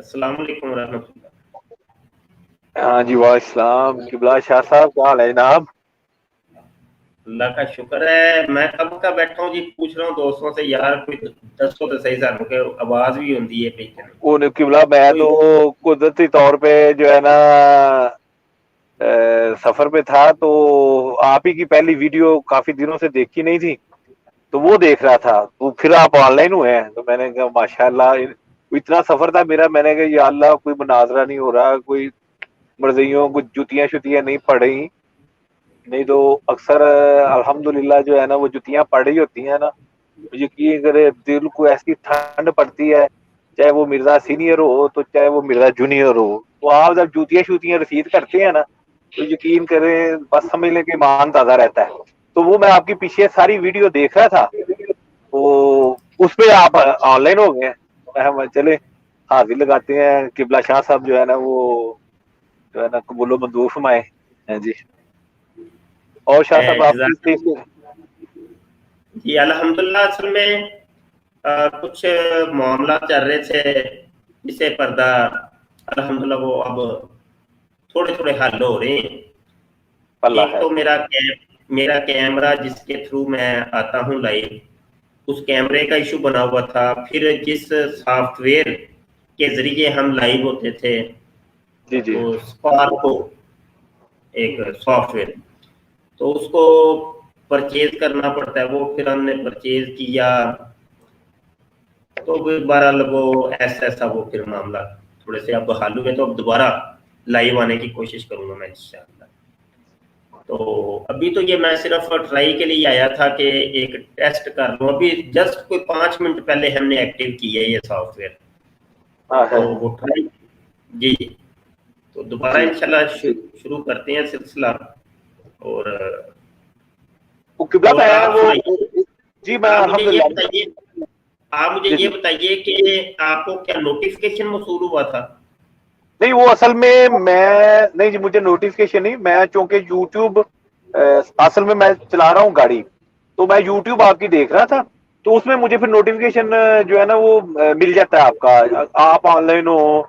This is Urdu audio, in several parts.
السلام علیکم ورحمۃ اللہ۔ ہاں جی وعلیکم السلام قبلہ شاہ صاحب، کیا حال ہے جناب؟ اللہ کا شکر ہے، میں کب کا بیٹھا ہوں جی، پوچھ رہا ہوں دوستوں سے یار کوئی دسو تو صحیح سانوں کہ آواز بھی ہوندی ہے پہ وہ قبلہ میں تو قدرتی طور پہ جو ہے نا سفر پہ تھا، تو آپ ہی کی پہلی ویڈیو کافی دنوں سے دیکھی نہیں تھی، تو وہ دیکھ رہا تھا، تو پھر آپ آن لائن ہوئے ہیں، تو میں نے کہا ماشاء اللہ اتنا سفر تھا میرا، میں نے کہا یا اللہ کوئی مناظرہ نہیں ہو رہا، کوئی مرضیوں کچھ جتیاں شتیاں نہیں پڑ رہی، نہیں تو اکثر الحمدللہ جو ہے نا وہ جتیاں پڑ رہی ہوتی ہیں نا، یقین کرے دل کو ایسی ٹھنڈ پڑتی ہے، چاہے وہ مرزا سینئر ہو تو چاہے وہ مرزا جونیئر ہو، تو آپ جب جوتیاں شوتیاں رسید کرتے ہیں نا تو یقین کریں بس سمجھ لیں کہ ایمان تازہ رہتا ہے۔ تو وہ میں آپ کی پیچھے ساری ویڈیو دیکھ رہا تھا، تو اس پہ آپ آن لائن ہو گئے ہیں، چلے حاضر لگاتے ہیں، قبلہ شاہ صاحب جو ہے نا وہ جو ہے نا قبول و منظور فرمائے ہیں جی۔ اور شاہ صاحب آپ کی جی الحمدللہ، اصل میں کچھ معاملات چل رہے تھے جسے پردہ الحمدللہ وہ اب تھوڑے تھوڑے حل ہو رہے ہیں۔ اللہ ایک ہے تو میرا کیمرہ جس کے تھرو میں آتا ہوں لائیو، اس کیمرے کا ایشو بنا ہوا تھا، پھر جس سافٹ ویئر کے ذریعے ہم لائیو ہوتے تھے جی جی وہ اسپارکو ایک سافٹ ویئر، تو اس کو پرچیز کرنا پڑتا ہے، وہ پھر ہم نے پرچیز کیا، تو بہرحال وہ ایسا وہ پھر معاملہ تھوڑے سے اب حل ہوئے، تو اب دوبارہ لائیو آنے کی کوشش کروں گا میں انشاءاللہ۔ تو ابھی تو یہ میں صرف ٹرائی کے لیے آیا تھا کہ ایک ٹیسٹ کر لوں، ابھی جسٹ کوئی 5 منٹ پہلے ہم نے ایکٹیو کی ہے یہ سافٹ ویئر، تو وہ ٹرائی جی، تو دوبارہ جی انشاءاللہ شروع کرتے ہیں سلسلہ۔ اور قبلہ میں آپ وہ سنائیے، جی میں آپ مجھے یہ الحمدللہ بتائیے آپ مجھے جی یہ جی بتائیے کہ آپ کو کیا نوٹیفیکیشن موصول ہوا تھا؟ نہیں وہ اصل میں نہیں جی مجھے نوٹیفکیشن نہیں، میں چونکہ یوٹیوب اصل میں چلا رہا ہوں گاڑی، تو میں یوٹیوب آپ کی دیکھ رہا تھا، تو اس میں مجھے پھر نوٹیفکیشن جو ہے نا وہ مل جاتا ہے آپ کا، آپ آن لائن ہو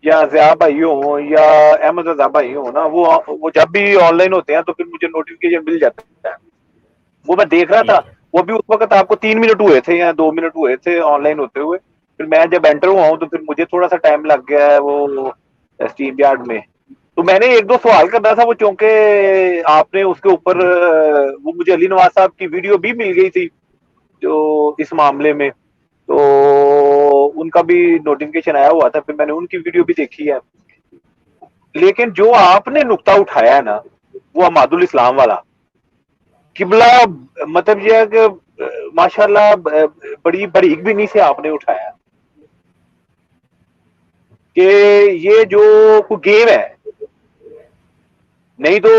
یا ضیاء بھائی ہوں یا احمد رضا بھائی ہوں نا، وہ جب بھی آن لائن ہوتے ہیں تو پھر مجھے نوٹیفکیشن مل جاتا ہے، وہ میں دیکھ رہا تھا، وہ بھی اس وقت آپ کو 3 منٹ ہوئے تھے یا 2 منٹ ہوئے تھے آن لائن ہوتے ہوئے، پھر میں جب انٹر ہوا ہوں تو پھر مجھے تھوڑا سا ٹائم لگ گیا ہے وہ اسٹیم یارڈ میں، تو میں نے 1-2 سوال کرنا تھا، وہ چونکہ آپ نے اس کے اوپر وہ مجھے علی نواز صاحب کی ویڈیو بھی مل گئی تھی جو اس معاملے میں، تو ان کا بھی نوٹیفکیشن آیا ہوا تھا، پھر میں نے ان کی ویڈیو بھی دیکھی ہے، لیکن جو آپ نے نقطہ اٹھایا ہے نا وہ عماد الاسلام والا قبلہ، مطلب یہ ہے کہ ماشاءاللہ بڑی باریک بینی سے آپ نے اٹھایا کہ یہ جو کوئی گیم ہے، نہیں تو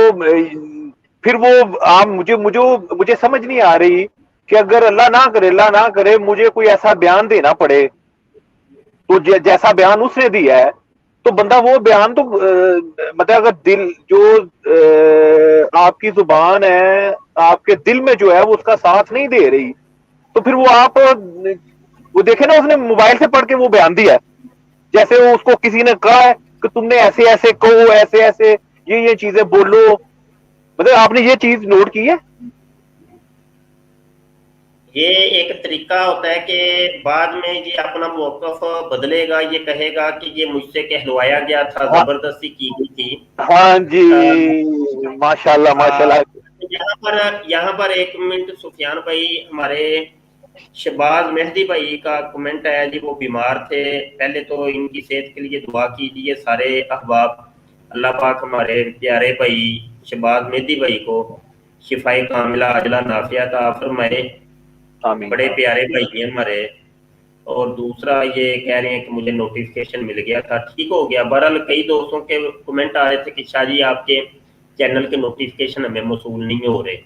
پھر وہ آپ مجھے سمجھ نہیں آ رہی کہ اگر اللہ نہ کرے مجھے کوئی ایسا بیان دینا پڑے، تو جیسا بیان اس نے دیا ہے تو بندہ وہ بیان تو مطلب اگر دل جو آپ کی زبان ہے آپ کے دل میں جو ہے وہ اس کا ساتھ نہیں دے رہی، تو پھر وہ آپ وہ دیکھیں نا اس نے موبائل سے پڑھ کے وہ بیان دیا ہے، جیسے اس کو کسی نے کہا ہے کہ تم نے ایسے ایسے کہو، ایسے ایسے یہ چیزیں بولو، مطلب آپ نے یہ چیز نوٹ کی ہے؟ یہ ایک طریقہ ہوتا ہے کہ بعد میں یہ اپنا موقف بدلے گا، یہ کہے گا کہ یہ مجھ سے کہلوایا گیا تھا، ہاں زبردستی کی گئی تھی۔ ہاں جی ماشاءاللہ ماشاءاللہ۔ یہاں پر 1 منٹ سفیان بھائی، ہمارے شہباز مہدی بھائی کا کمنٹ آیا جی، وہ بیمار تھے، پہلے تو ان کی صحت کے لیے دعا کیجیے سارے احباب، اللہ پاک ہمارے پیارے بھائی شہباز مہدی بھائی کو شفائی کاملہ عاجلہ نافیہ عطا فرمائے، آمین بڑے پیارے بھائی ہیں ہمارے۔ اور دوسرا یہ کہہ رہے ہیں کہ مجھے نوٹیفکیشن مل گیا تھا، ٹھیک ہو گیا۔ بہرحال کئی دوستوں کے کمنٹ آ رہے تھے کہ شاہ جی آپ کے چینل کے نوٹیفکیشن ہمیں موصول نہیں ہو رہے،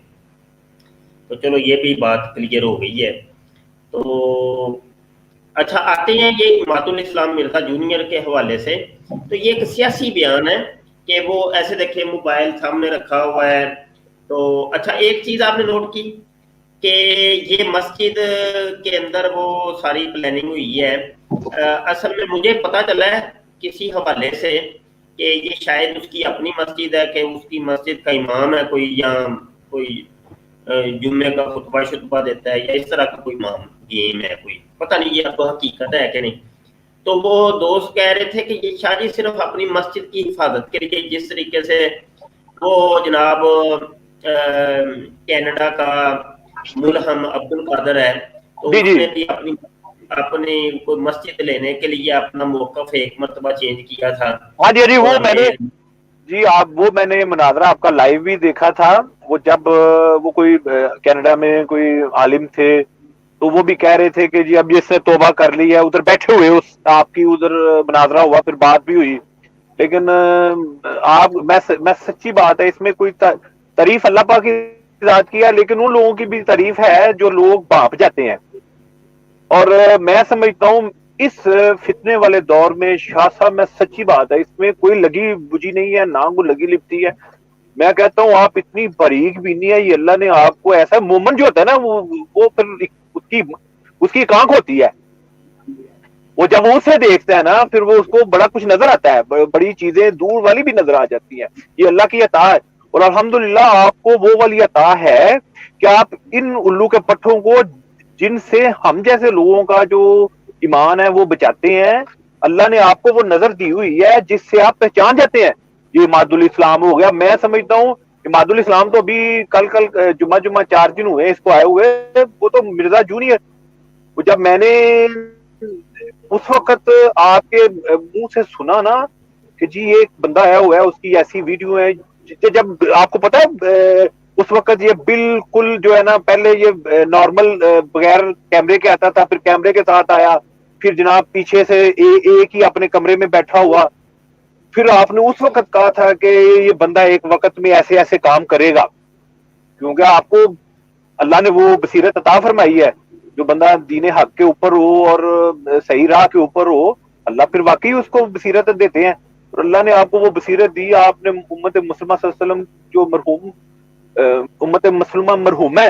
تو چلو یہ بھی بات کلیئر ہو گئی ہے۔ تو اچھا آتے ہیں یہ عماد الاسلام مرزا جونیئر کے حوالے سے، تو یہ ایک سیاسی بیان ہے کہ وہ ایسے دیکھیں موبائل سامنے رکھا ہوا ہے، تو اچھا ایک چیز آپ نے نوٹ کی کہ یہ مسجد کے اندر وہ ساری پلاننگ ہوئی ہے. اصل میں مجھے پتا چلا ہے کسی حوالے سے کہ یہ شاید اس کی اپنی مسجد ہے, کہ اس کی مسجد کا امام ہے کوئی, یا کوئی جمعے کا خطبہ شطبہ دیتا ہے, یا اس طرح کا کوئی گیم ہے, کوئی پتہ نہیں یہ اب حقیقت ہے کہ نہیں. تو وہ دوست کہہ رہے تھے کہ یہ شاہ جی صرف اپنی مسجد کی حفاظت کے لیے, جس طریقے سے وہ جناب کینیڈا کا ملہم عبد القادر ہے, تو اس نے بھی اپنی کوئی مسجد لینے کے لیے اپنا موقف ایک مرتبہ چینج کیا تھا. ہاں جی وہ میں نے وہ میں نے مناظرہ آپ کا لائیو بھی دیکھا تھا. وہ جب وہ کوئی کینیڈا میں کوئی عالم تھے تو وہ بھی کہہ رہے تھے کہ جی اب اس نے توبہ کر لی ہے, ادھر بیٹھے ہوئے اس آپ کی ادھر مناظرہ ہوا, پھر بات بھی ہوئی. لیکن آپ میں سچی بات ہے, اس میں کوئی تعریف اللہ پاک کی ذات کی ہے, لیکن ان لوگوں کی بھی تعریف ہے جو لوگ بھاپ جاتے ہیں. اور میں سمجھتا ہوں اس فتنے والے دور میں شاہ صاحب, میں سچی بات ہے, اس میں کوئی لگی بجھی نہیں ہے, نہ کوئی لگی لپٹی ہے. میں کہتا ہوں آپ اتنی باریک بینی ہے, یہ اللہ نے آپ کو ایسا مومن جو ہوتا ہے نا وہ پھر اس کی ایک آنکھ ہوتی ہے, وہ جب وہ اسے دیکھتا ہے نا پھر وہ اس کو بڑا کچھ نظر آتا ہے, بڑی چیزیں دور والی بھی نظر آ جاتی ہیں. یہ اللہ کی عطا ہے, اور الحمدللہ آپ کو وہ والی عطا ہے کہ آپ ان الو کے پٹھوں کو جن سے ہم جیسے لوگوں کا جو ایمان ہے وہ بچاتے ہیں, اللہ نے آپ کو وہ نظر دی ہوئی ہے جس سے آپ پہچان جاتے ہیں. یہ عماد الاسلام ہو گیا, میں سمجھتا ہوں عماد الاسلام تو ابھی کل جمعہ 4 دن ہوئے اس کو آئے ہوئے, وہ تو مرزا جونیئر. وہ جب میں نے اس وقت آپ کے منہ سے سنا نا کہ جی ایک بندہ آیا ہوا ہے, اس کی ایسی ویڈیو ہے, جب آپ کو پتا ہے اس وقت یہ بالکل جو ہے نا, پہلے یہ نارمل بغیر کیمرے کے آتا تھا, پھر کیمرے کے ساتھ آیا, پھر جناب پیچھے سے ایک ہی اپنے کمرے میں بیٹھا ہوا. پھر آپ نے اس وقت کہا تھا کہ یہ بندہ ایک وقت میں ایسے ایسے کام کرے گا, کیونکہ آپ کو اللہ نے وہ بصیرت عطا فرمائی ہے. جو بندہ دین حق کے اوپر ہو اور صحیح راہ کے اوپر ہو, اللہ پھر واقعی اس کو بصیرت دیتے ہیں. اور اللہ نے آپ کو وہ بصیرت دی. آپ نے امت مسلمہ صلی اللہ علیہ وسلم جو مرحوم امت مسلمہ مرحوم ہے,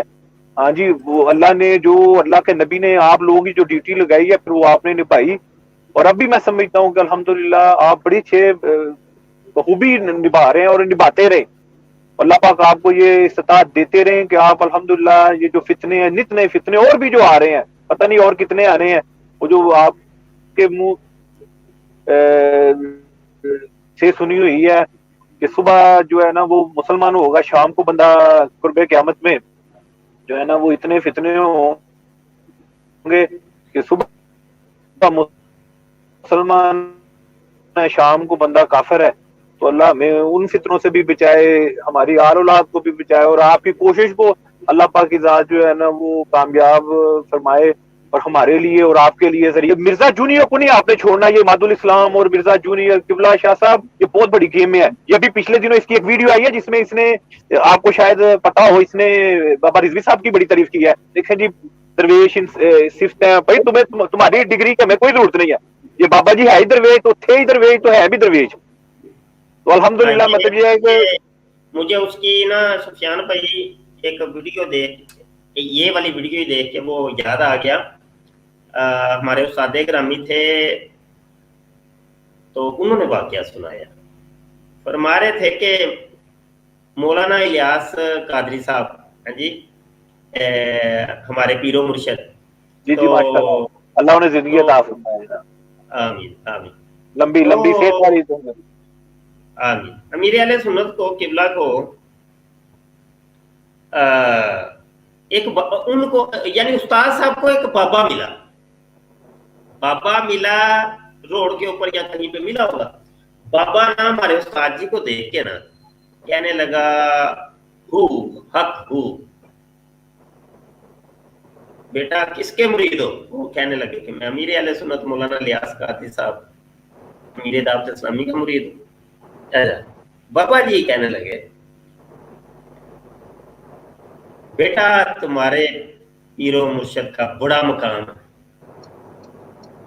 ہاں جی, وہ اللہ نے جو اللہ کے نبی نے آپ لوگوں کی جو ڈیوٹی لگائی ہے پھر وہ آپ نے نبھائی. اور اب بھی میں سمجھتا ہوں کہ الحمدللہ آپ بڑی اچھے بخوبی نبھا رہے ہیں اور نبھاتے رہے. اللہ پاک آپ کو یہ استطاعت دیتے رہیں کہ آپ الحمدللہ یہ جو فتنے ہیں, نت نئے فتنے اور بھی جو آ رہے ہیں, پتہ نہیں اور کتنے آ رہے ہیں, وہ جو آپ کے منہ سے سنی ہوئی ہے کہ صبح جو ہے نا وہ مسلمان ہوگا, شام کو بندہ قرب قیامت میں جو ہے نا وہ اتنے فتنے ہوں گے کہ صبح مسلمان ہے, شام کو بندہ کافر ہے. تو اللہ ہمیں ان فتنوں سے بھی بچائے, ہماری آل اولاد کو بھی بچائے, اور آپ کی کوشش کو اللہ پاک کی ذات جو ہے نا وہ کامیاب فرمائے, اور ہمارے لیے اور آپ کے لیے ذریعہ. مرزا جونیئر کو نہیں آپ نے چھوڑنا, یہ عماد الاسلام اور مرزا جونیئر قبلہ شاہ صاحب یہ بہت بڑی گیم ہے. یہ ابھی پچھلے دنوں اس کی ایک ویڈیو آئی ہے جس میں اس نے, آپ کو شاید پتا ہو, اس نے بابا رضوی صاحب کی بڑی تعریف کی ہے. دیکھیں جی درویش صفت ہے بھائی, تمہاری ڈگری کی ہمیں کوئی ضرورت نہیں ہے, یہ بابا جی ہے ہی درویش, تو تھے ہی درویش, تو ہے بھی درویش. تو الحمدللہ مطلب یہ ہے کہ مجھے اس کی نا سفیان بھائی ایک ویڈیو دیکھ, یہ والی ویڈیو دیکھ کے وہ یاد آ گیا. ہمارے استاد گرامی تھے تو انہوں نے واقعہ سنایا, فرما رہے تھے کہ مولانا الیاس قادری صاحب, ہاں جی, ہمارے پیر و مرشد, جی جی ماشاءاللہ, اللہ انہیں زندگی عطا فرمائے, آمین آمین, لمبی لمبی صحت والی آمین. امیر اہل سنت کو, قبلہ کو ایک ان کو یعنی استاد صاحب کو ایک بابا ملا روڈ کے اوپر یا کہیں پہ ملا ہوگا. بابا نا ہمارے استاد جی کو دیکھ کے نا کہنے لگا ہو حق ہو, بیٹا کس کے مرید ہو؟ وہ کہنے لگے کہ میں امیر اہل سنت مولانا الیاس قادری صاحب امیر دعوت اسلامی کا مرید ہوں. بابا جی کہنے لگے بیٹا تمہارے پیر و مرشد کا بڑا مقام ہے,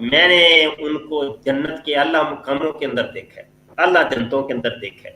میں نے ان کو جنت کے اعلیٰ مقاموں کے اندر دیکھا ہے, اعلیٰ جنتوں کے اندر دیکھا ہے.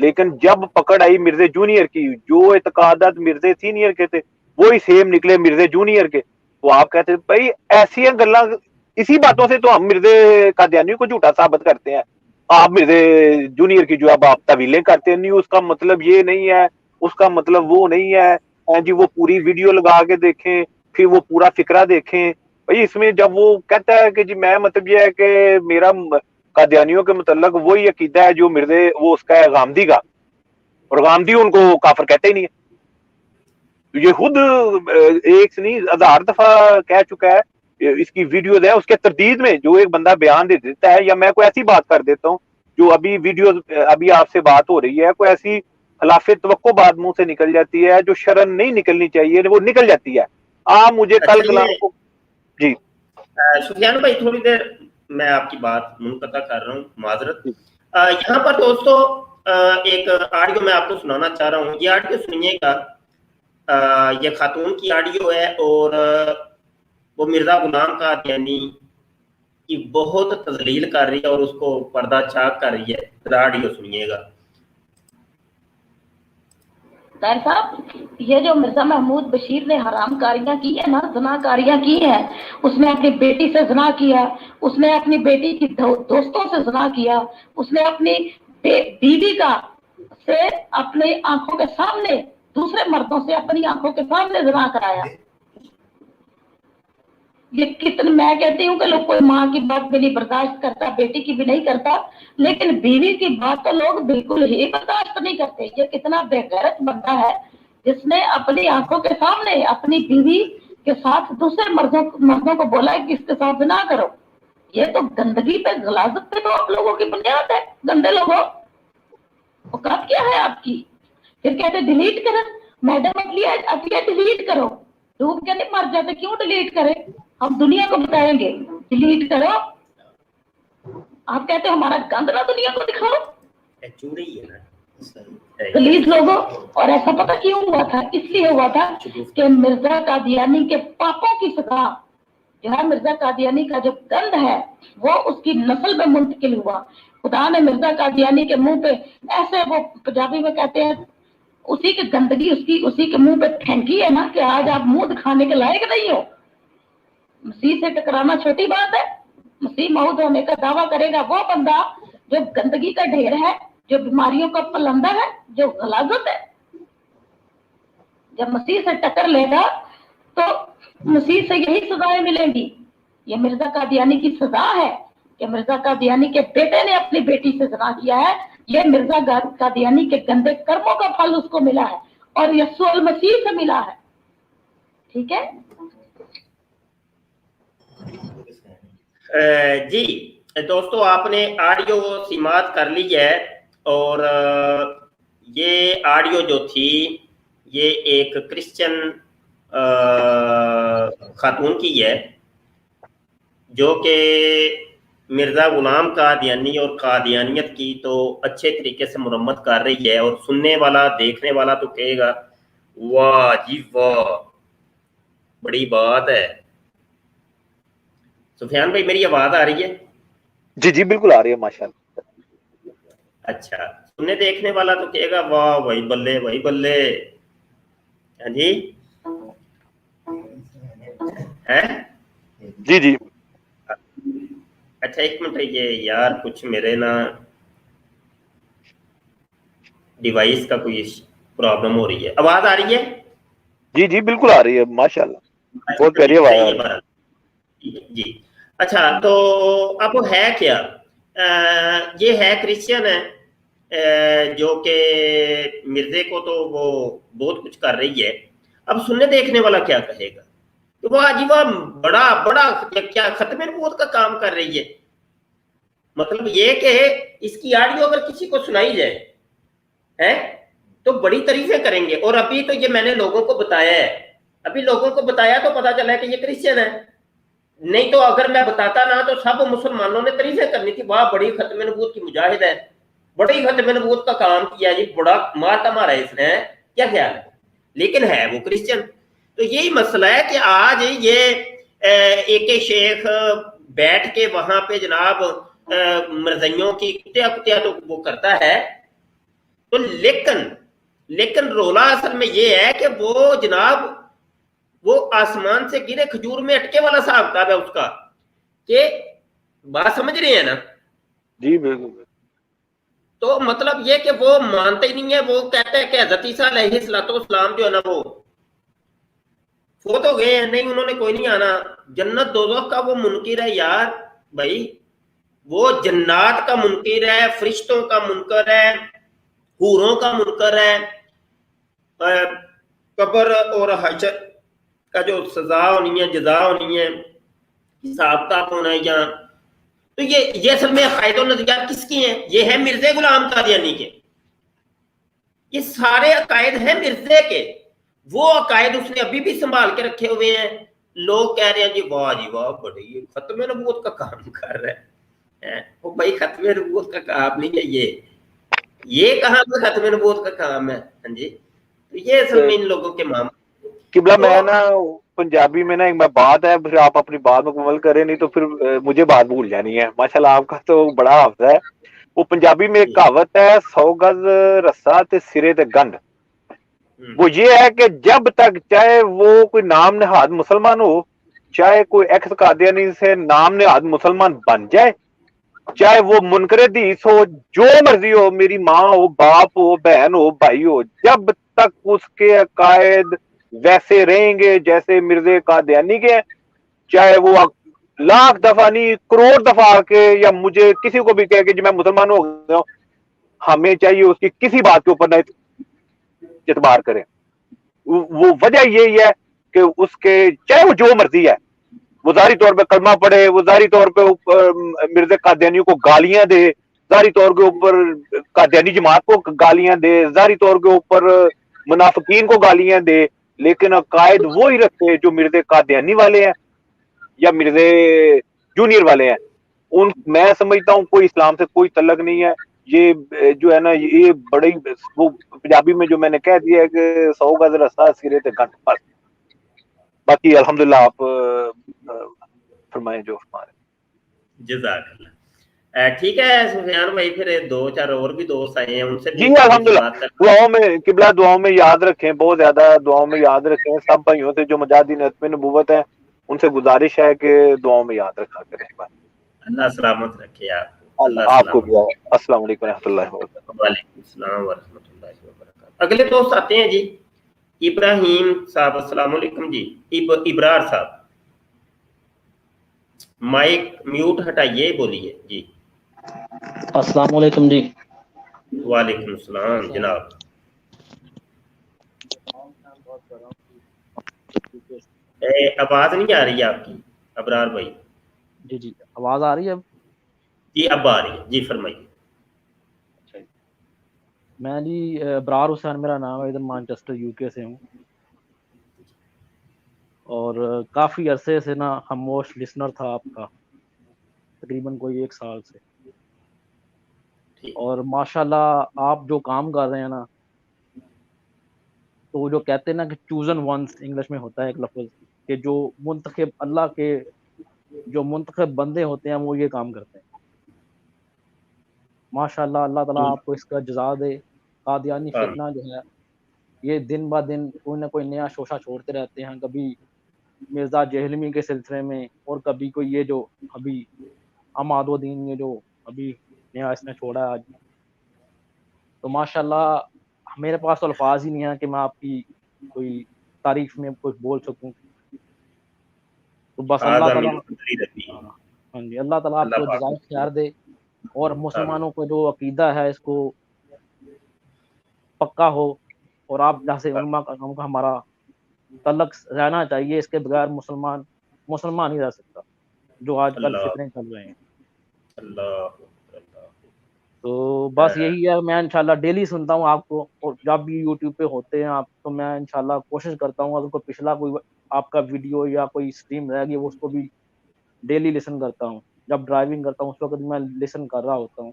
لیکن جب پکڑ آئی مرزے جونیئر کی، جو اعتقادات مرزے سینئر کے تھے وہی سیم نکلے مرزے جونیئر کے، تو آپ کہتے ہیں بھائی ایسی گلاں، اسی باتوں سے تو ہم مرزے قادیانی کو جھوٹا ثابت کرتے ہیں. آپ مرزے جونیئر کی جو اب آپ طویلیں کرتے ہیں، نہیں اس کا مطلب یہ نہیں ہے، اس کا مطلب وہ نہیں ہے جی، وہ پوری ویڈیو لگا کے دیکھیں، پھر وہ پورا فقرہ دیکھیں. بھائی اس میں جب وہ کہتا ہے کہ جی میں مطلب یہ ہے کہ میرا قادیانیوں کے متعلق وہی عقیدہ ہے جو مرزے وہ اس کا ہے غامدی کا، اور غامدی ان کو کافر کہتے ہی نہیں ہے. یہ خود ایک سے نہیں ہزار دفعہ کہہ چکا ہے، اس کی ویڈیوز ہے، اس کے تردید میں جو ایک بندہ بیان دے دیتا ہے، یا میں کوئی ایسی بات کر دیتا ہوں جو ابھی ویڈیوز ابھی آپ سے بات ہو رہی ہے، کوئی ایسی خلاف توقع بات منہ سے نکل جاتی ہے جو شرن نہیں نکلنی چاہیے وہ نکل جاتی ہے. آپ مجھے کل اچھا کلام یہ کو جی سفیان بھائی تھوڑی دیر میں آپ کی بات منقطع کر رہا ہوں، معذرت. جی یہاں پر دوستو ایک آڈیو میں آپ کو سنانا چاہ رہا ہوں، یہ آڈیو سنیے گا. یہ خاتون کی آڈیو ہے اور وہ مرزا غلام قادیانی کی بہت تذلیل کر رہی ہے اور اس کو پردہ چاک کر رہی ہے. ذرا آڈیو سنیے گا. طاہر صاحب، یہ جو مرزا محمود بشیر نے حرام کاریاں کی ہے نا، زنا کاریاں کی ہیں، اس نے اپنی بیٹی سے زنا کیا، اس نے اپنی بیٹی کی دوستوں سے زنا کیا، اس نے اپنی بیوی کا سے اپنی آنکھوں کے سامنے دوسرے مردوں سے اپنی آنکھوں کے سامنے زنا کرایا. یہ کتنے، میں کہتی ہوں کہ لوگ کوئی ماں کی بات بھی نہیں برداشت کرتا، بیٹی کی بھی نہیں کرتا، لیکن بیوی کی بات تو لوگ بالکل ہی برداشت نہیں کرتے. یہ کتنا بے غیرت بندہ ہے جس نے اپنی آنکھوں کے سامنے اپنی بیوی کے ساتھ دوسرے مردوں کو بولا ہے کہ اس کے ساتھ نہ کرو. یہ تو گندگی پہ، غلاظت پہ تو آپ لوگوں کی بنیاد ہے. گندے لوگوں، اوقات کیا ہے آپ کی؟ پھر کہتے ڈیلیٹ کریں. میڈم اٹلیٹ ڈیلیٹ کرو. ڈوب کے نہیں مر جاتے، کیوں ڈیلیٹ کریں؟ ہم دنیا کو بتائیں گے ڈیلیٹ کرو. آپ کہتے ہیں ہمارا گند نہ دنیا کو دکھاؤ. پلیز لوگوں، اور ایسا پتہ کیوں ہوا تھا؟ اس لیے ہوا تھا کہ مرزا قادیانی کے پاپوں کی سزا جو ہے، مرزا قادیانی کا جو گند ہے وہ اس کی نسل میں منتقل ہوا. خدا نے مرزا قادیانی کے منہ پہ ایسے، وہ پنجابی میں کہتے ہیں اسی کی گندگی اسی کے منہ پہ پھینکی ہے نا کہ آج آپ منہ دکھانے کے لائق نہیں ہو. مسیح سے ٹکرانا چھوٹی بات ہے. مسیح موعود ہونے کا دعویٰ کرے گا وہ بندہ جو گندگی کا ڈھیر ہے، جو بیماریوں کا پلندہ ہے، جو غلاظت ہے. جب مسیح سے ٹکر لے گا تو مسیح سے یہی سزائیں ملیں گی. یہ مرزا قادیانی کی سزا ہے کہ مرزا قادیانی کے بیٹے نے اپنی بیٹی سے زنا کیا ہے. یہ مرزا قادیانی کے گندے کرموں کا پھل اس کو ملا ہے اور یسوع المسیح سے ملا ہے. ٹھیک ہے جی دوستو، آپ نے آڈیو سماعت کر لی ہے، اور یہ آڈیو جو تھی یہ ایک کرسچن خاتون کی ہے جو کہ مرزا غلام قادیانی اور قادیانیت کی تو اچھے طریقے سے مرمت کر رہی ہے. اور سننے والا، دیکھنے والا تو کہے گا واہ جی واہ، بڑی بات ہے. سفیان بھائی میری آواز آ رہی ہے؟ جی جی بالکل آ رہی ہے ماشاءاللہ. اچھا، سننے دیکھنے والا تو کہے گا واہ بھائی بلے، بھائی بلے. ہاں جی ہے جی جی اچھا ایک منٹ، یہ یار کچھ میرے نا ڈیوائس کا کوئی پرابلم ہو رہی ہے. آواز آ رہی ہے؟ جی جی بالکل آ رہی ہے ماشاءاللہ، بہت پیاری آواز آ رہی ہے. جی اچھا، تو اب ہے کیا؟ یہ ہے کرسچن ہے جو کہ مرزے کو تو وہ بہت کچھ کر رہی ہے. اب سننے دیکھنے والا کیا کہے گا کہ وہ جی وہ بڑا بڑا کیا ختم نبوت کا کام کر رہی ہے. مطلب یہ کہ اس کی آڈیو اگر کسی کو سنائی جائے تو بڑی تعریفیں کریں گے. اور ابھی تو یہ میں نے لوگوں کو بتایا ہے، ابھی لوگوں کو بتایا تو پتا چلا ہے کہ یہ کرسچن ہے. نہیں تو اگر میں بتاتا نہ تو سب مسلمانوں نے تعریفیں کرنی تھی، واہ بڑی ختم نبوت کی مجاہد ہے، بڑی ختم نبوت کا کام کیا جی، بڑا مارتا مارا اس نے. کیا خیال ہے؟ لیکن ہے وہ کرسچن. تو یہی مسئلہ ہے کہ آج یہ ایک شیخ بیٹھ کے وہاں پہ جناب مرزائیوں کی کتیا تو وہ کرتا ہے. تو لیکن رولا اصل میں یہ ہے کہ وہ جناب وہ آسمان سے گرے کھجور میں اٹکے والا حساب کتاب ہے اس کا، کہ بات سمجھ رہے ہیں نا؟ جی بالکل. تو مطلب یہ کہ وہ مانتے ہی نہیں ہے، وہ کہتے ہیں کہ حضرت عیسیٰ علیہ السلام جو ہے نا وہ فوت ہو گئے ہیں، نہیں انہوں نے کوئی نہیں آنا. جنت دوزخ کا وہ منکر ہے یار بھائی، وہ جنات کا منکر ہے، فرشتوں کا منکر ہے، حوروں کا منکر ہے، قبر اور حشر کا جو سزا ہونی ہے، جزا ہونی ہے، حساب کتاب ہونا ہے یہاں. تو یہ اصل میں عقائد و نظریات کس کی ہیں؟ یہ ہے مرزا غلام قادیانی کے. یہ سارے عقائد ہیں مرزے کے، وہ عقائد اس نے ابھی بھی سنبھال کے رکھے ہوئے ہیں. لوگ کہہ رہے ہیں جی واہ بڑے یہ ختم نبوت کا کام کر رہے ہیں. وہ بھائی ختم نبوت کا کام نہیں ہے، یہ کہاں پہ ختم نبوت کا کام ہے؟ ہاں جی. تو یہ اصل میں ان لوگوں کے معاملے. قبلہ میں نا پنجابی میں نا ایک بات ہے، پھر آپ اپنی بات مکمل کریں، نہیں تو پھر مجھے بات بھول جانی ہے. ماشاءاللہ آپ کا تو بڑا حافظ ہے. وہ پنجابی میں ایک کہاوت ہے 100 گز رسا تے سرے تے گنڈ. وہ یہ ہے کہ جب تک چاہے وہ کوئی نام نہاد مسلمان ہو، چاہے کوئی ایکس قادیانی سے نام نہاد مسلمان بن جائے، چاہے وہ منکر حدیث ہو، جو مرضی ہو، میری ماں ہو، باپ ہو، بہن ہو، بھائی ہو، جب تک اس کے عقائد ویسے رہیں گے جیسے مرزا قادیانی کے، چاہے وہ لاکھ دفعہ نہیں کروڑ دفعہ آ کے یا مجھے کسی کو بھی کہے کہ جی میں مسلمان ہو گیا ہوں، ہمیں چاہیے اس کی کسی بات کے اوپر نہ اعتبار کریں. وہ وجہ یہی ہے کہ اس کے چاہے وہ جو مرضی ہے، وہ ظاہری طور پہ کلمہ پڑھے، وہ ظاہری طور پہ مرزا قادیانی کو گالیاں دے، ظاہری طور کے اوپر قادیانی جماعت کو گالیاں دے، ظاہری طور کے اوپر منافقین کو گالیاں دے، لیکن عقائد وہی رکھتے جو مرزا قادیانی والے ہیں یا مرزا جونیئر والے ہیں. میں سمجھتا ہوں کوئی اسلام سے کوئی تعلق نہیں ہے. یہ جو ہے نا یہ بڑی وہ پنجابی میں جو میں نے کہہ دیا ہے کہ 100 گز رسا سرے تے گنڈ. بس باقی الحمدللہ آپ فرمائیں جو ہمارے. جزاک اللہ. ٹھیک ہے سفیان بھائی، پھر 2-4 اور بھی دوست آئے ہیں، ان سے جی بھی تھوڑی سی الحمدللہ. بات کرنا. دعاؤں میں قبلہ دعاؤں میں یاد رکھیں، بہت زیادہ دعاؤں میں یاد رکھیں. سب بھائیوں سے جو مجاہدین ختم نبوت ہے ان سے گزارش ہے کہ دعاؤں میں یاد رکھا کریں. اللہ سلامت رکھے آپ کو، اللہ آپ کو سلامت بھی. رکھے. السلام علیکم ورحمۃ اللہ وبرکاتہ. وعلیکم السلام ورحمۃ اللہ وبرکاتہ. اگلے دوست آتے ہیں جی ابراہیم صاحب. السلام علیکم جی. ابرار صاحب مائک میوٹ ہٹائیے، بولیے جی. السلام علیکم جی. وعلیکم السلام جناب. آواز نہیں آ رہی ہے آپ کی ابرار بھائی. جی آواز آ رہی ہے اب؟ جی اب آ رہی ہے جی، فرمائیے. میں جی ابرار حسین میرا نام ہے، ادھر مانچسٹر یو کے سے ہوں، اور کافی عرصے سے نا خاموش لسنر تھا آپ کا، تقریباً کوئی 1 سال سے. اور ماشاءاللہ آپ جو کام کر رہے ہیں نا، تو وہ جو کہتے ہیں نا کہ چوزن ونس انگلش میں ہوتا ہے ایک لفظ، کہ جو منتخب اللہ کے جو منتخب بندے ہوتے ہیں وہ یہ کام کرتے ہیں. ماشاءاللہ اللہ تعالیٰ آپ کو اس کا جزا دے. قادیانی فتنہ جو ہے یہ دن با دن کوئی نہ کوئی نیا شوشہ چھوڑتے رہتے ہیں، کبھی مرزا جہلمی کے سلسلے میں، اور کبھی کوئی یہ جو ابھی اماد الدین یہ جو ابھی نیا اس نے چھوڑا ہے آج. تو ماشاءاللہ میرے پاس تو الفاظ ہی نہیں ہیں کہ میں آپ کی کوئی تعریف میں کچھ بول سکوں. تو بس اللہ تعالیٰ، ہاں جی، اللہ تعالیٰ آپ کو جزائے خیر دے، اور مسلمانوں کو جو عقیدہ ہے اس کو پکا ہو، اور آپ جیسے علماء کا ہمارا تعلق رہنا چاہیے. اس کے بغیر مسلمان ہی رہ سکتا جو آج کل فتنے چل رہے ہیں. تو بس یہی ہے، میں انشاءاللہ ڈیلی سنتا ہوں آپ کو، اور جب بھی یوٹیوب پہ ہوتے ہیں آپ تو میں انشاءاللہ کوشش کرتا ہوں اگر کوئی پچھلا کوئی آپ کا ویڈیو یا کوئی اسٹریم رہ گئی وہ اس کو بھی ڈیلی لسن کرتا ہوں. جب ڈرائیونگ کرتا ہوں اس وقت میں لسن کر رہا ہوتا ہوں.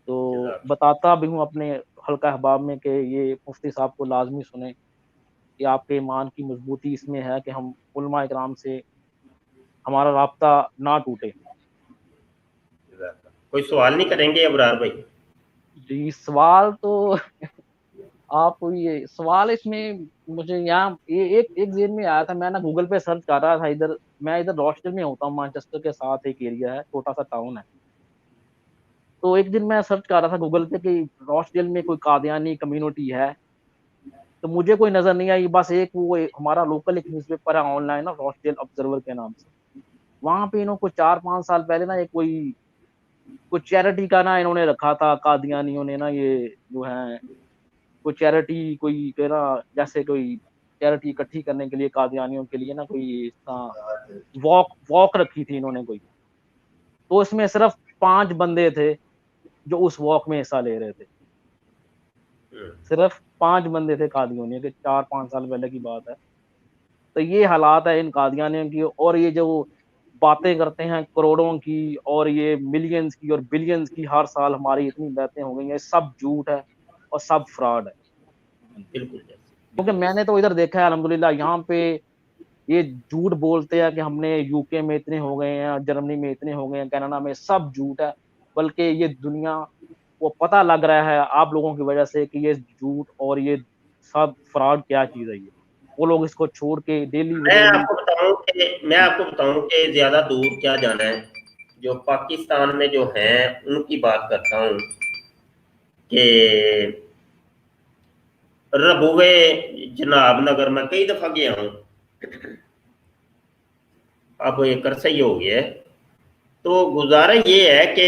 تو بتاتا بھی ہوں اپنے حلقہ احباب میں کہ یہ مفتی صاحب کو لازمی سنیں، کہ آپ کے ایمان کی مضبوطی اس میں ہے کہ ہم علماء اکرام سے ہمارا رابطہ نہ ٹوٹے. کوئی سوال نہیں کریں گے ابرار بھائی؟ جی سوال تو آپ یہ سوال اس میں مجھے یہاں ایک ذہن میں آیا تھا. میں نا گوگل پہ سرچ کر رہا تھا. میں ادھر روچڈیل میں ہوتا ہوں, مانچسٹر کے ساتھ ایک ایریا ہے, چھوٹا سا ٹاؤن ہے. تو ایک دن میں سرچ کر رہا تھا گوگل پہ کہ روچڈیل میں کوئی قادیانی کمیونٹی ہے, تو مجھے کوئی نظر نہیں آئی. بس ایک وہ ہمارا لوکل ایک نیوز پیپر ہے آن لائن, روچڈیل آبزرور کے نام سے. وہاں پہ انہوں کو 4-5 سال پہلے نا ایک کوئی چیریٹی کا نا انہوں نے رکھا تھا قادیانیوں نے نا, یہ جو ہے کوئی چیریٹی, کوئی کہنا جیسے کوئی چیریٹی اکٹھی کرنے کے لیے قادیانیوں کے لیے نا کوئی واک رکھی تھی انہوں نے کوئی. تو اس میں صرف 5 بندے تھے جو اس واک میں حصہ لے رہے تھے. صرف 5 بندے تھے قادیانیوں کے, 4-5 سال پہلے کی بات ہے. تو یہ حالات ہے ان قادیانیوں کی. اور یہ جو باتیں کرتے ہیں کروڑوں کی اور یہ ملینز کی اور بلینز کی, ہر سال ہماری اتنی بیعتیں ہو گئی ہیں, سب جھوٹ ہے اور سب فراڈ ہے. بالکل. کیونکہ میں نے تو ادھر دیکھا ہے الحمدللہ, یہاں پہ یہ جھوٹ بولتے ہیں کہ ہم نے یو کے میں اتنے ہو گئے ہیں, جرمنی میں اتنے ہو گئے ہیں, کینیڈا میں, سب جھوٹ ہے. بلکہ یہ دنیا وہ پتہ لگ رہا ہے آپ لوگوں کی وجہ سے کہ یہ جھوٹ اور یہ سب فراڈ کیا چیز ہے. یہ وہ لوگ اس کو چھوڑ کے ڈیلی میں آپ کو بتاؤں کہ زیادہ دور کیا جانا ہے. جو پاکستان میں جو ہیں ان کی بات کرتا ہوں کہ ربوے جناب نگر میں کئی دفعہ گیا ہوں, اب ایک عرصہ ہی ہو گیا ہے. تو گزارا یہ ہے کہ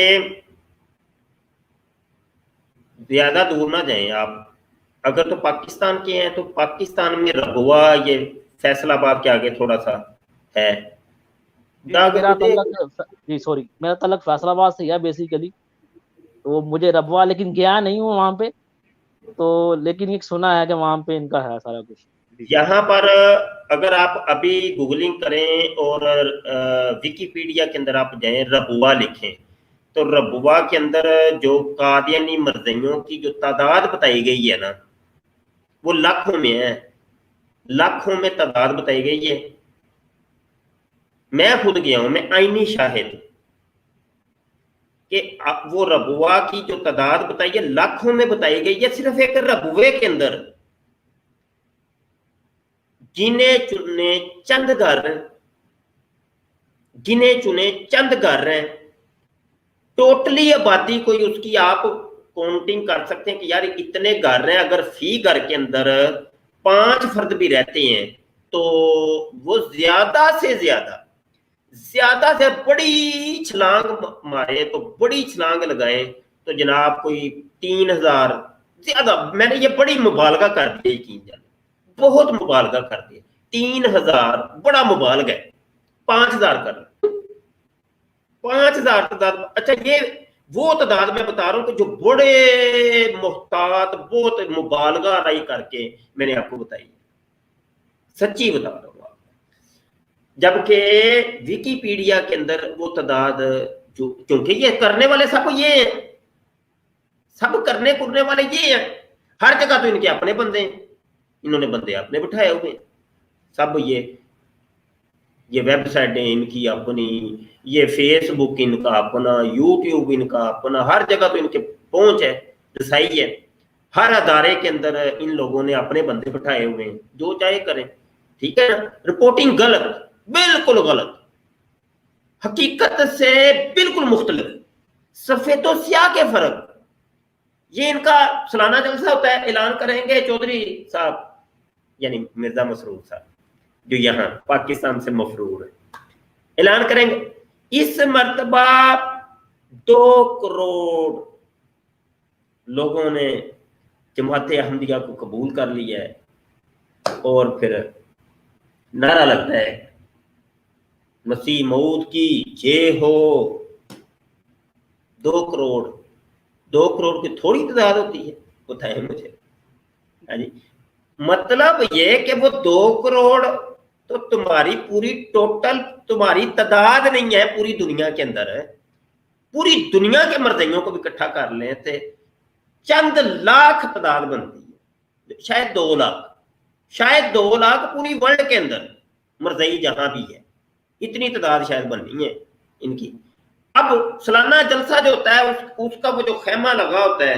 زیادہ دور نہ جائیں آپ. اگر تو پاکستان کے ہیں تو پاکستان میں ربوا, یہ فیصل آباد کے آگے تھوڑا سا ہے. میرا تعلق فیصل آباد سے ہے بیسیکلی, تو مجھے ربوا لیکن گیا نہیں ہوں وہاں پہ, تو لیکن یہ سنا ہے کہ وہاں پہ ان کا ہے سارا کچھ. یہاں پر اگر آپ ابھی گوگلنگ کریں اور ویکیپیڈیا کے اندر آپ جائیں, ربوا لکھیں, تو ربوا کے اندر جو قادیانی مرزیوں کی جو تعداد بتائی گئی ہے نا, وہ لاکھوں میں ہے, لاکھوں میں تعداد بتائی گئی ہے. میں خود گیا ہوں, میں عینی شاہد کہ وہ ربوا کی جو تعداد بتائی ہے لاکھوں میں بتائی گئی ہے. صرف ایک ربوے کے اندر گنے چنے چند گھر ہیں. ٹوٹلی آبادی کوئی اس کی آپ کاؤنٹنگ کر سکتے ہیں کہ یار اتنے گھر ہیں. اگر فی گھر کے اندر 5 فرد بھی رہتے ہیں تو وہ زیادہ سے بڑی چھلانگ مارے, تو بڑی چھلانگ لگائیں تو جناب کوئی 3000 زیادہ, میں نے یہ بڑی مبالغہ کر دیا, یقین جانا بہت مبالغہ کر دیا. 3000 بڑا مبالغہ ہے, 5000 کر 5000 تعداد. اچھا یہ وہ تعداد میں بتا رہا ہوں کہ جو بڑے محتاط بہت مبالغہ رائی کر کے میں نے آپ کو بتائی, سچی بتا رہا ہوں. جبکہ ویکیپیڈیا کے اندر وہ تعداد جو, کیونکہ یہ کرنے والے سب یہ ہیں, سب کرنے والے یہ ہیں. ہر جگہ تو ان کے اپنے بندے ہیں, انہوں نے بندے اپنے بٹھائے ہوئے ہیں. سب یہ ویب سائٹیں ان کی اپنی, یہ فیس بک ان کا اپنا, یوٹیوب ان کا اپنا, ہر جگہ تو ان کے پہنچ ہے, رسائی ہے. ہر ادارے کے اندر ان لوگوں نے اپنے بندے بٹھائے ہوئے ہیں, جو چاہے کریں. ٹھیک ہے نا. رپورٹنگ غلط, بالکل غلط, حقیقت سے بالکل مختلف, سفید و سیاہ کے فرق. یہ ان کا سالانہ جلسہ ہوتا ہے, اعلان کریں گے چودھری صاحب یعنی مرزا مسرور صاحب جو یہاں پاکستان سے مفرور ہے, اعلان کریں گے اس مرتبہ 2 کروڑ لوگوں نے جماعت احمدیہ کو قبول کر لیا ہے, اور پھر نعرہ لگتا ہے مسیح موعود کی جے ہو. 2 کروڑ کی تھوڑی تعداد ہوتی ہے, بتائیں مجھے. جی مطلب یہ کہ وہ 2 کروڑ تو تمہاری پوری ٹوٹل تمہاری تعداد نہیں ہے پوری دنیا کے اندر ہے. پوری دنیا کے مرزیوں کو بھی اکٹھا کر لیں تھے چند لاکھ تعداد بنتی ہے, شاید 2 لاکھ, شاید 2 لاکھ پوری ورلڈ کے اندر مرزئی جہاں بھی ہے, اتنی تعداد شاید بننی ہے ان کی. اب سالانہ جلسہ جو ہوتا ہے اس کا وہ جو خیمہ لگا ہوتا ہے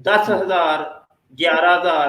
10,000 11,000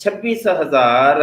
26,000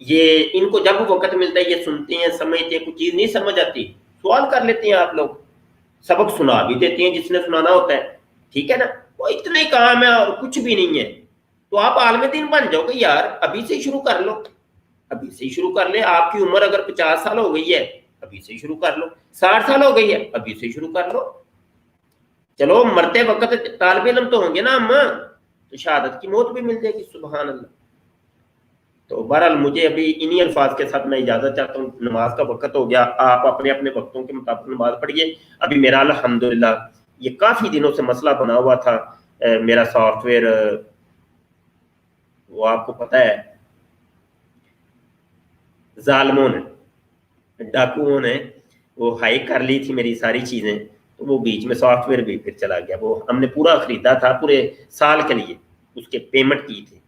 یہ ان کو جب وقت ملتا ہے یہ سنتے ہیں سمجھتے ہیں, کچھ چیز نہیں سمجھ آتی سوال کر لیتے ہیں, آپ لوگ سبق سنا بھی دیتے ہیں جس نے سنانا ہوتا ہے, ٹھیک ہے نا, وہ اتنا ہی کام ہے اور کچھ بھی نہیں ہے. تو آپ عالم دین بن جاؤ گے یار, ابھی سے ہی شروع کر لو, ابھی سے ہی شروع کر لیں. آپ کی عمر اگر 50 سال ہو گئی ہے ابھی سے ہی شروع کر لو, 60 سال ہو گئی ہے ابھی سے ہی شروع کر لو. چلو مرتے وقت طالب علم تو ہوں گے نا ہم, تو شہادت کی موت بھی مل جائے گی, سبحان اللہ. تو بہرحال مجھے ابھی انہی الفاظ کے ساتھ میں اجازت چاہتا ہوں, نماز کا وقت ہو گیا, آپ اپنے اپنے وقتوں کے مطابق نماز پڑھیے. ابھی میرا الحمدللہ یہ کافی دنوں سے مسئلہ بنا ہوا تھا, میرا سافٹ ویئر وہ آپ کو پتہ ہے ظالموں نے, ڈاکوؤں نے وہ ہائیک کر لی تھی میری ساری چیزیں, تو وہ بیچ میں سافٹ ویئر بھی پھر چلا گیا. وہ ہم نے پورا خریدا تھا پورے سال کے لیے, اس کے پیمنٹ کی تھی,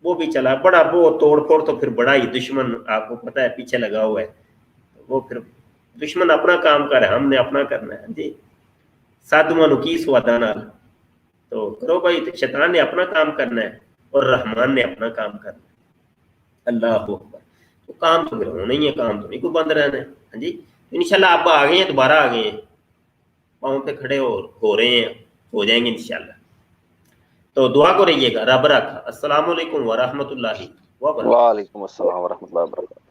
وہ بھی چلا. بڑا وہ توڑ پھوڑ تو پھر بڑا ہی دشمن آپ کو پتہ ہے پیچھے لگا ہوا ہے, وہ پھر دشمن اپنا کام کر رہا ہے, ہم نے اپنا کرنا ہے جی. سادھواں نکیس وعدہ نال, تو کرو بھائی, شیطان نے اپنا کام کرنا ہے اور رحمان نے اپنا کام کرنا ہے. اللہ اکبر. تو کام تو پھر ہونا ہی ہے, کام تو نہیں کوئی بند رہنا ہے. ہاں جی, انشاءاللہ آپ آ گئے ہیں, دوبارہ آ گئے ہیں, پاؤں پہ کھڑے ہو رہے ہیں, ہو جائیں گے انشاءاللہ. تو دعا کو رہیے گا, رب رکھا. السلام علیکم ورحمۃ اللہ وبرکاتہ. وعلیکم السلام ورحمۃ اللہ وبرکاتہ.